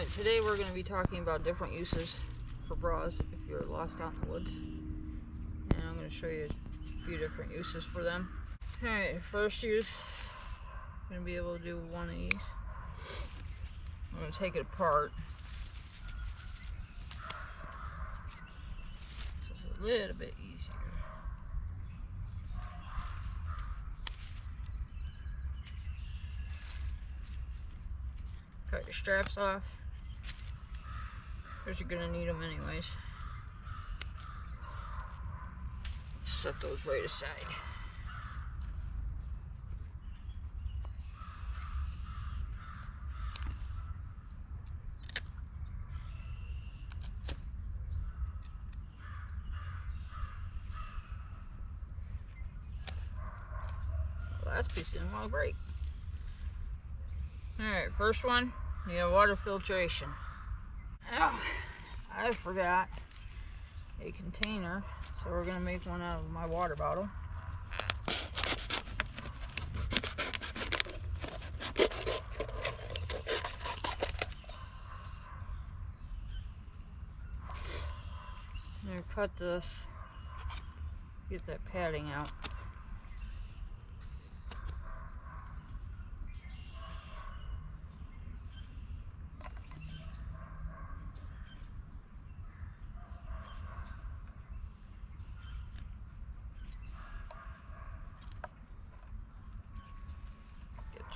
Alright, today we're going to be talking about different uses for bras if you're lost out in the woods. And I'm going to show you a few different uses for them. Alright, first use, I'm going to be able to do one of these. I'm going to take it apart. So it's a little bit easier. Cut your straps off, because you're going to need them anyways. Set those right aside. The last piece didn't want to break. Alright, first one, you have water filtration. Oh, I forgot a container, so we're going to make one out of my water bottle. I'm going to cut this, get that padding out.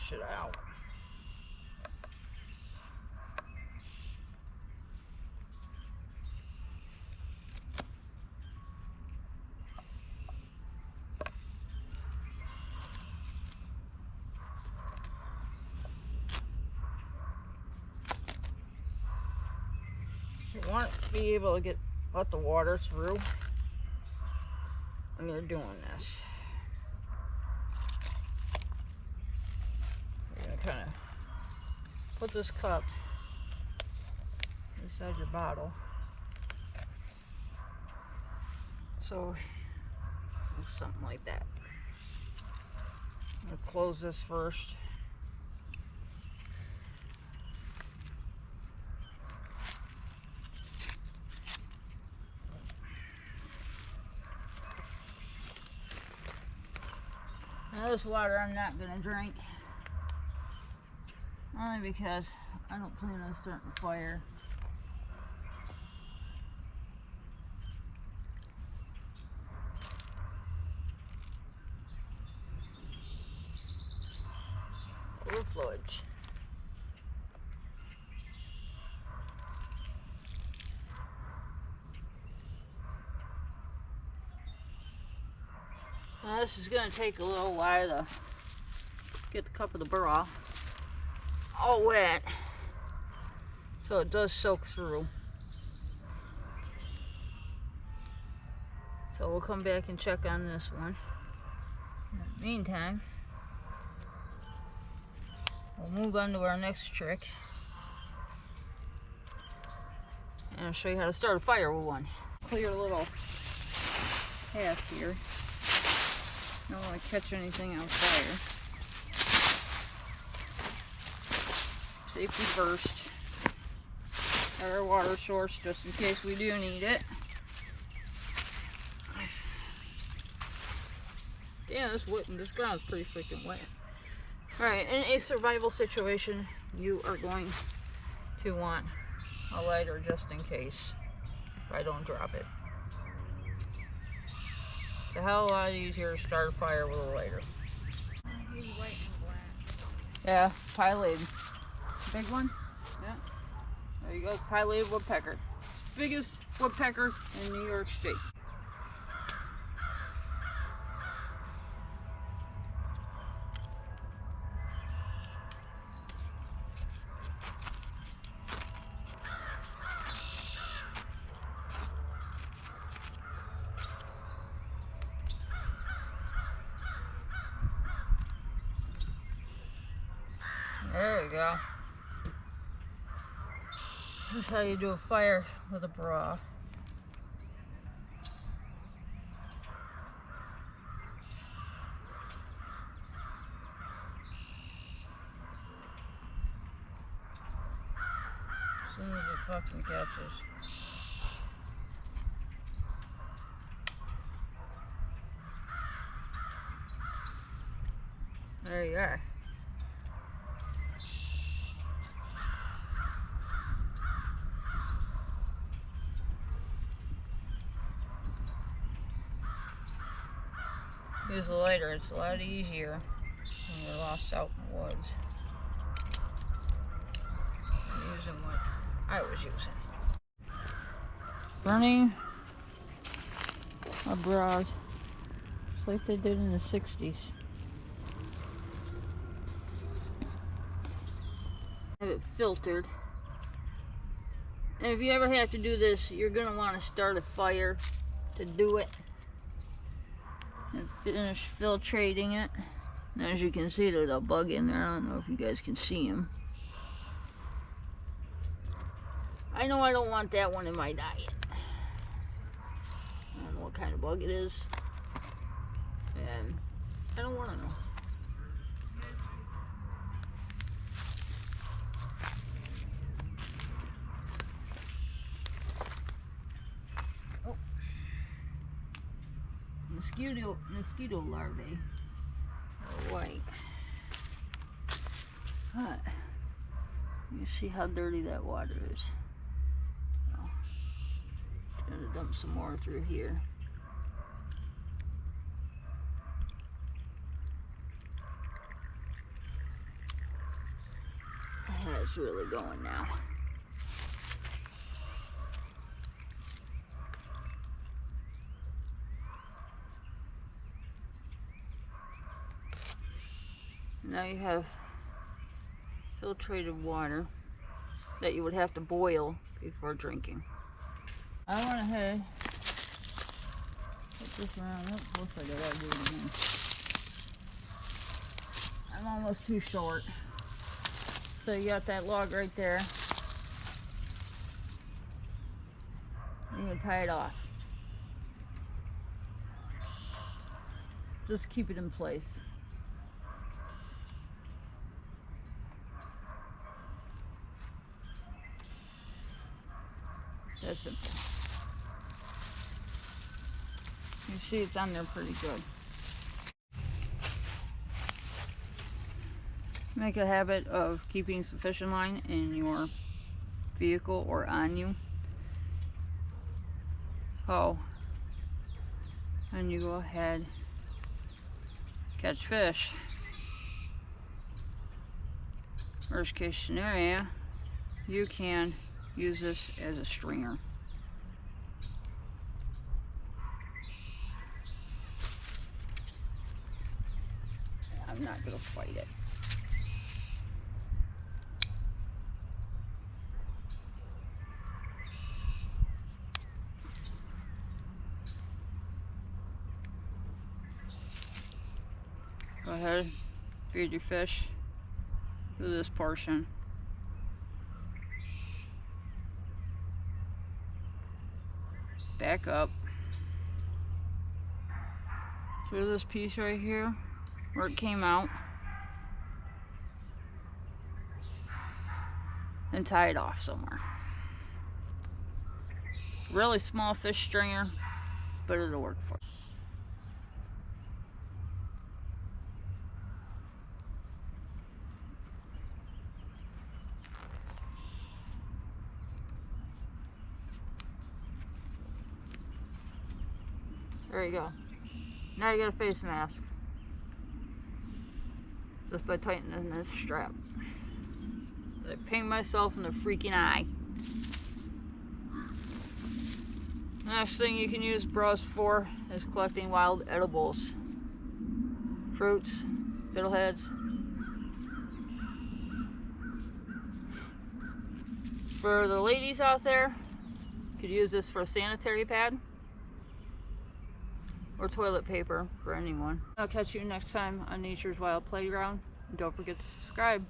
Shit out. You want to be able to let the water through when you're doing this. Kind of put this cup inside your bottle. So something like that. I'm gonna close this first. Now this water I'm not gonna drink. Only because I don't plan on starting a fire. Overflowage. Now this is going to take a little while to get the cup of the bra all wet, so it does soak through. So we'll come back and check on this one. In the meantime, we'll move on to our next trick, and I'll show you how to start a fire with one. Clear a little path here. Don't want to catch anything on fire. Safety first. Got our water source just in case we do need it. Damn, this ground's pretty freaking wet. Alright, in a survival situation, you are going to want a lighter just in case if I don't drop it. It's a hell of a lot easier to start a fire with a lighter. Yeah, pileated. Big one? Yeah. There you go, pileated woodpecker. Biggest woodpecker in New York State. There you go. This is how you do a fire with a bra. fucking catches. There you are. Use a lighter, it's a lot easier when you're lost out in the woods. I'm using what I was using. Burning a bras, just like they did in the 60s. Have it filtered. And if you ever have to do this, you're going to want to start a fire to do it. And finish filtrating it. And as you can see, there's a bug in there. I don't know if you guys can see him. I know I don't want that one in my diet. I don't know what kind of bug it is. And I don't want to know. Mosquito larvae are white. But you see how dirty that water is. Oh, gonna dump some more through here. It's really going now. Now you have filtrated water that you would have to boil before drinking. I went ahead, put this around. Oh, looks like I gotta do it again. I'm almost too short. So you got that log right there. You can tie it off. Just keep it in place. That's simple. You see it's on there pretty good. Make a habit of keeping some fishing line in your vehicle or on you. So, and you go ahead, catch fish. Worst case scenario, you can use this as a stringer. I'm not gonna fight it. Go ahead, feed your fish to this portion. Back up through this piece right here where it came out and tie it off somewhere. Really small fish stringer, but it'll work for you. There you go. Now you got a face mask. Just by tightening this strap. I pinged myself in the freaking eye. Next thing you can use bras for is collecting wild edibles. Fruits, fiddleheads. For the ladies out there, you could use this for a sanitary pad. Or toilet paper for anyone. I'll catch you next time on Nature's Wild Playground. And don't forget to subscribe.